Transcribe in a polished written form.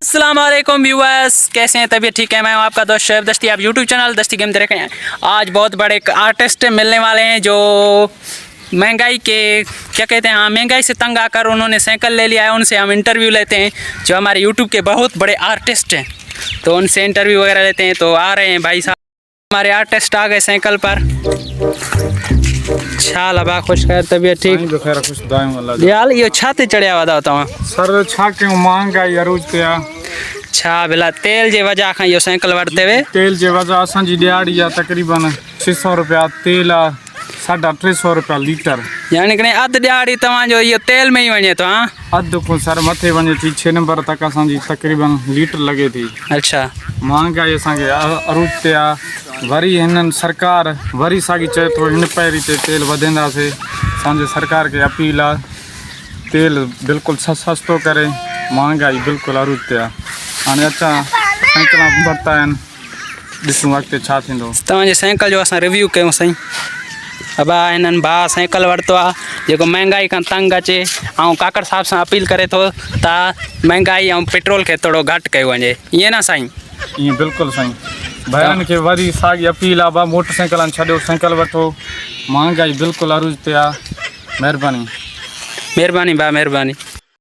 अस्सलाम वालेकुम व्यूअर्स, कैसे हैं? तबीयत ठीक है? मैं हूं आपका दोस्त शोएब दस्ती। आप यूट्यूब चैनल दस्ती गेम देख रहे हैं। आज बहुत बड़े आर्टिस्ट मिलने वाले हैं जो महंगाई के क्या कहते हैं, हाँ, महंगाई से तंग आकर उन्होंने साइकिल ले लिया है। उनसे हम इंटरव्यू लेते हैं, जो हमारे यूट्यूब के बहुत बड़े आर्टिस्ट हैं, तो उनसे इंटरव्यू वगैरह लेते हैं। तो आ रहे हैं भाई साहब, हमारे आर्टिस्ट आ गए साइकिल पर। छा लबा खुश कर तबीयत ठीक यार, ये छाते चढ़िया हुआ था सर छा क्यों महंगाई अरूज पिया छा बिला तेल जे वजह खां इहो साइकिल वरिते वे। तेल जे वजह असांजी ॾियारी आहे तक़रीबन 600 रुपया, तेल आहे 350 रुपया लीटर, यानी कि अधु ॾियारी तव्हांजो इहो तेल में ही वञे थो। हाँ, अधु को सर मथे वञे थी 6 नंबर तक असांजी तक़रीबन लीटर लगे थी। अच्छा, महंगाई असांखे अरूज ते आहे। वरी हिननि सरकार वरी साॻी चए थो हिन पहिरीं ते तेल वधाईंदासीं। असांजे सरकार खे अपील आहे तेल बिल्कुलु सस्तो करे, महंगाई बिल्कुलु अरूज ते आहे। हाणे अचां साइकिलां वरिता आहिनि, ॾिसूं अॻिते छा थींदो। तव्हांजे साइकिल जो असां रिव्यू कयूं साईं। अबा हिननि भाउ साइकिल वरितो आहे जेको महंगाई खां तंग अचे, ऐं काकड़ साहब सां अपील करे थो त महंगाई ऐं पेट्रोल खे थोरो घटि कयो वञे, ईअं न साईं? ईअं बिल्कुलु साईं। भाइरनि खे वरी साॻी अपील आहे, मोटरसाइकिलनि छॾियो, साइकिल वठो, महंगाई बिल्कुलु अरूज ते आहे। महिरबानी महिरबानी भाउ, महिरबानी।